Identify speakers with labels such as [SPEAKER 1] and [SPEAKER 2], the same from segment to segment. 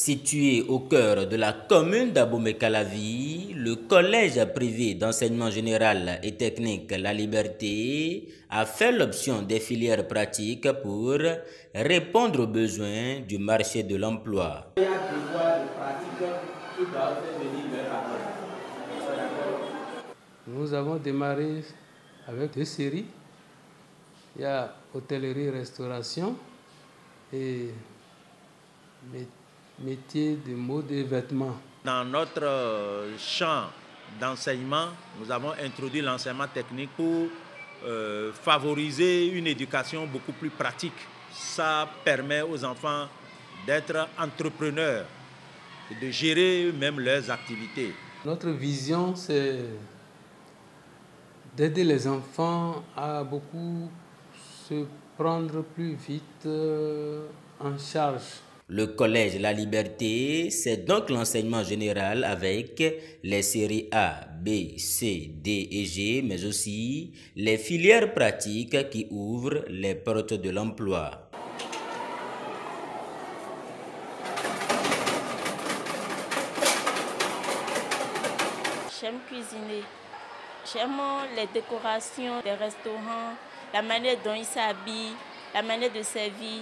[SPEAKER 1] Situé au cœur de la commune d'Abomey-Calavi, le collège privé d'enseignement général et technique La Liberté a fait l'option des filières pratiques pour répondre aux besoins du marché de l'emploi. Il y a besoin de pratiques qui doivent venir vers la.
[SPEAKER 2] Nous avons démarré avec 2 séries. Il y a hôtellerie-restauration et métier de mode et vêtements.
[SPEAKER 3] Dans notre champ d'enseignement, nous avons introduit l'enseignement technique pour favoriser une éducation beaucoup plus pratique. Ça permet aux enfants d'être entrepreneurs et de gérer eux-mêmes leurs activités.
[SPEAKER 2] Notre vision, c'est d'aider les enfants à beaucoup se prendre plus vite en charge.
[SPEAKER 1] Le collège La Liberté, c'est donc l'enseignement général avec les séries A, B, C, D et G, mais aussi les filières pratiques qui ouvrent les portes de l'emploi.
[SPEAKER 4] J'aime cuisiner. J'aime les décorations des restaurants, la manière dont ils s'habillent, la manière de servir.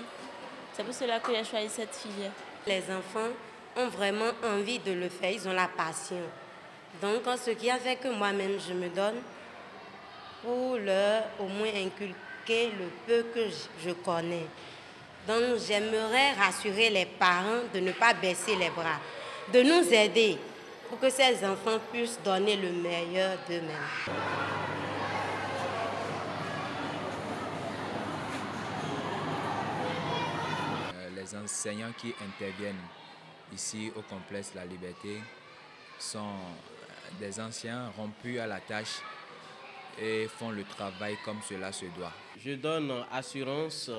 [SPEAKER 4] C'est pour cela que j'ai choisi cette filière.
[SPEAKER 5] Les enfants ont vraiment envie de le faire, ils ont la passion. Donc, ce qui a fait que moi-même, je me donne pour leur au moins inculquer le peu que je connais. Donc, j'aimerais rassurer les parents de ne pas baisser les bras, de nous aider pour que ces enfants puissent donner le meilleur d'eux-mêmes.
[SPEAKER 6] Les enseignants qui interviennent ici au complexe La Liberté sont des anciens rompus à la tâche et font le travail comme cela se doit.
[SPEAKER 7] Je donne assurance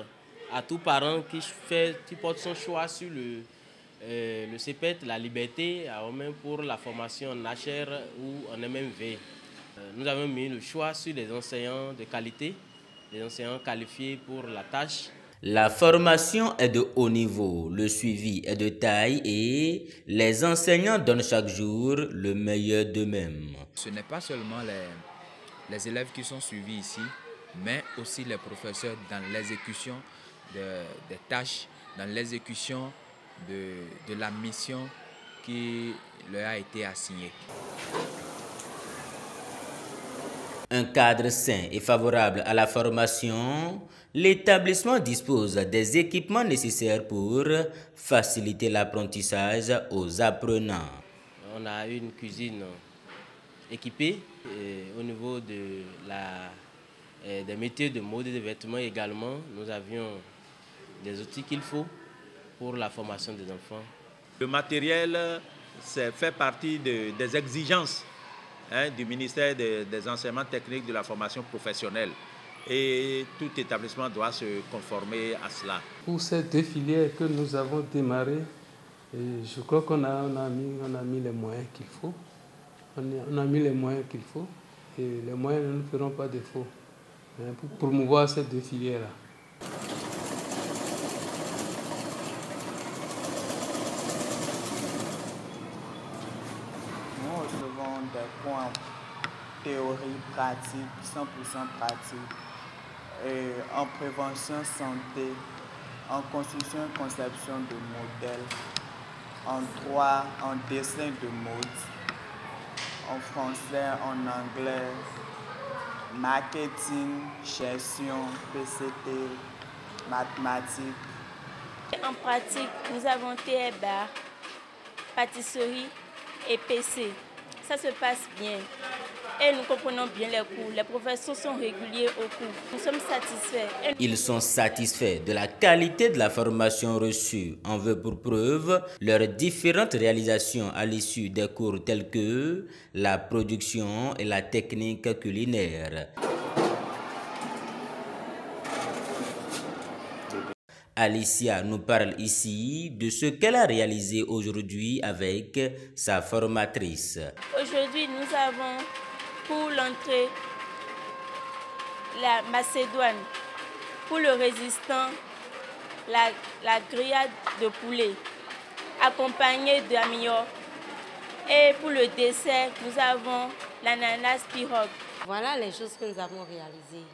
[SPEAKER 7] à tout parent qui porte son choix sur le CEPET, La Liberté, même pour la formation en HR ou en MMV. Nous avons mis le choix sur des enseignants de qualité, des enseignants qualifiés pour la tâche.
[SPEAKER 1] La formation est de haut niveau, le suivi est de taille et les enseignants donnent chaque jour le meilleur d'eux-mêmes.
[SPEAKER 6] Ce n'est pas seulement les élèves qui sont suivis ici, mais aussi les professeurs dans l'exécution des tâches, dans l'exécution de la mission qui leur a été assignée.
[SPEAKER 1] Un cadre sain et favorable à la formation, l'établissement dispose des équipements nécessaires pour faciliter l'apprentissage aux apprenants.
[SPEAKER 7] On a une cuisine équipée au niveau des métiers de mode et de vêtements également. Nous avions des outils qu'il faut pour la formation des enfants.
[SPEAKER 3] Le matériel fait partie des exigences du ministère des enseignements techniques de la formation professionnelle. Et tout établissement doit se conformer à cela.
[SPEAKER 2] Pour ces 2 filières que nous avons démarrées, je crois qu'on a mis les moyens qu'il faut. On a mis les moyens qu'il faut et les moyens ne nous feront pas défaut pour promouvoir ces 2 filières-là.
[SPEAKER 8] Nous recevons des cours en théorie pratique, 100% pratique, et en prévention santé, en construction et conception de modèles, en droit, en dessin de mode, en français, en anglais, marketing, gestion, PCT, mathématiques.
[SPEAKER 4] En pratique, nous avons TR-bar, pâtisserie et PC. Ça se passe bien et nous comprenons bien les cours. Les professeurs sont réguliers au cours. Nous sommes satisfaits.
[SPEAKER 1] Ils sont satisfaits de la qualité de la formation reçue. En veut pour preuve leurs différentes réalisations à l'issue des cours tels que la production et la technique culinaire. Alicia nous parle ici de ce qu'elle a réalisé aujourd'hui avec sa formatrice.
[SPEAKER 4] Aujourd'hui, nous avons pour l'entrée la macédoine, pour le résistant la grillade de poulet. accompagné d'amio. Et pour le dessert, nous avons l'ananas pirogue.
[SPEAKER 5] Voilà les choses que nous avons réalisées.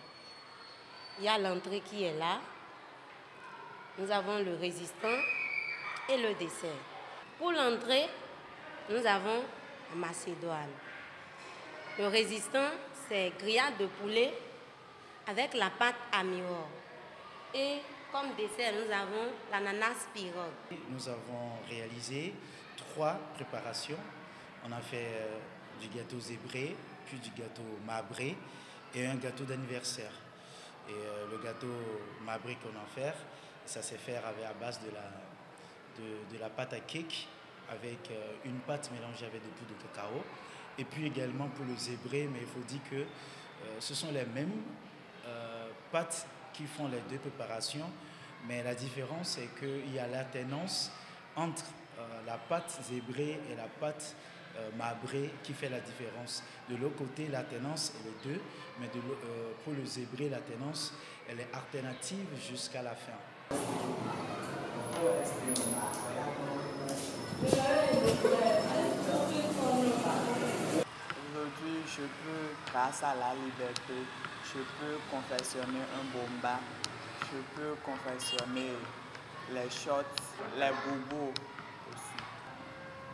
[SPEAKER 5] Il y a l'entrée qui est là. Nous avons le résistant et le dessert. Pour l'entrée, nous avons la macédoine. Le résistant, c'est grillade de poulet avec la pâte amio. Et comme dessert, nous avons l'ananas pirogue.
[SPEAKER 9] Nous avons réalisé 3 préparations. On a fait du gâteau zébré, puis du gâteau marbré et un gâteau d'anniversaire. Et le gâteau marbré qu'on a fait, ça s'est fait à base de la pâte à cake avec une pâte mélangée avec des poudres de cacao. Et puis également pour le zébré, mais il faut dire que ce sont les mêmes pâtes qui font les 2 préparations, mais la différence c'est qu'il y a l'alternance entre la pâte zébrée et la pâte marbrée qui fait la différence. De l'autre côté, l'alternance est les 2, mais pour le zébré, l'alternance elle est alternative jusqu'à la fin.
[SPEAKER 8] Aujourd'hui, je peux, grâce à la liberté, je peux confectionner un bomba, je peux confectionner les shorts, les boubous aussi.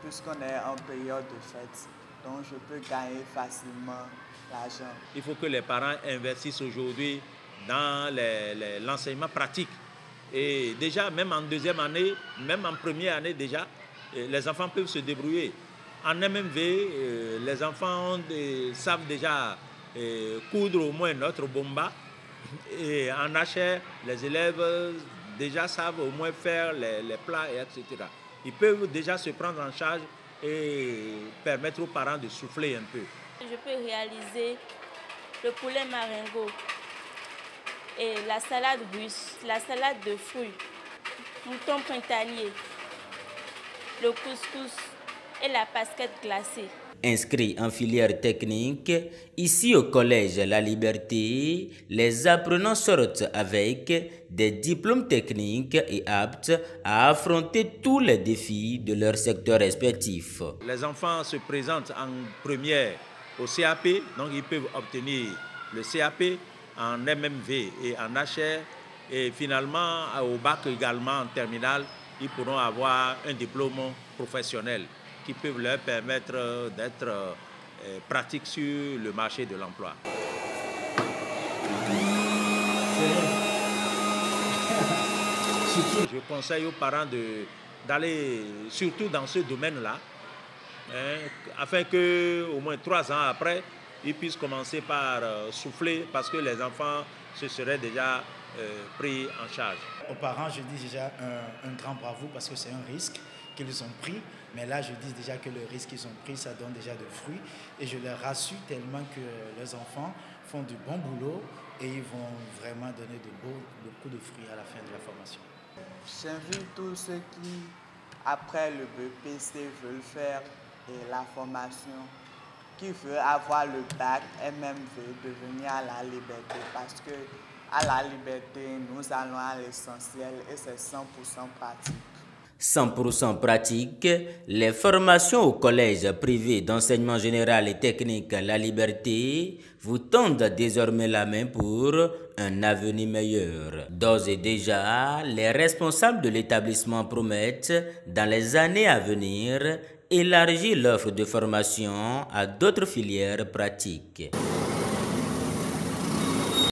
[SPEAKER 8] Puisqu'on est en période de fête, donc je peux gagner facilement l'argent.
[SPEAKER 3] Il faut que les parents investissent aujourd'hui dans l'enseignement pratique. Et déjà, même en 2e année, même en 1re année déjà, les enfants peuvent se débrouiller. En MMV, les enfants savent déjà coudre au moins notre bomba. Et en HR, les élèves déjà savent au moins faire les plats, etc. Ils peuvent déjà se prendre en charge et permettre aux parents de souffler un peu.
[SPEAKER 4] Je peux réaliser le poulet marengo et la salade russe, la salade de fruits, mouton printanier, le couscous et la pasquette glacée.
[SPEAKER 1] Inscrits en filière technique, ici au collège La Liberté, les apprenants sortent avec des diplômes techniques et aptes à affronter tous les défis de leur secteur respectif.
[SPEAKER 3] Les enfants se présentent en première au CAP, donc ils peuvent obtenir le CAP en MMV et en HR, et finalement au bac également en terminale, ils pourront avoir un diplôme professionnel qui peuvent leur permettre d'être pratiques sur le marché de l'emploi. Je conseille aux parents d'aller surtout dans ce domaine-là, afin qu'au moins 3 ans après, ils puissent commencer par souffler parce que les enfants se seraient déjà pris en charge.
[SPEAKER 9] Aux parents, je dis déjà un grand bravo parce que c'est un risque qu'ils ont pris. Mais là, je dis déjà que le risque qu'ils ont pris, ça donne déjà de fruits. Et je les rassure tellement que les enfants font du bon boulot et ils vont vraiment donner beaucoup de fruits à la fin de la formation.
[SPEAKER 8] J'invite tous ceux qui, après le BPC, veulent faire la formation, qui veulent avoir le bac MMV, de venir à la Liberté. Parce que à la Liberté, nous allons à l'essentiel et c'est 100% pratique.
[SPEAKER 1] 100% pratique, les formations au collège privé d'enseignement général et technique La Liberté vous tendent désormais la main pour un avenir meilleur. D'ores et déjà, les responsables de l'établissement promettent, dans les années à venir, élargir l'offre de formation à d'autres filières pratiques.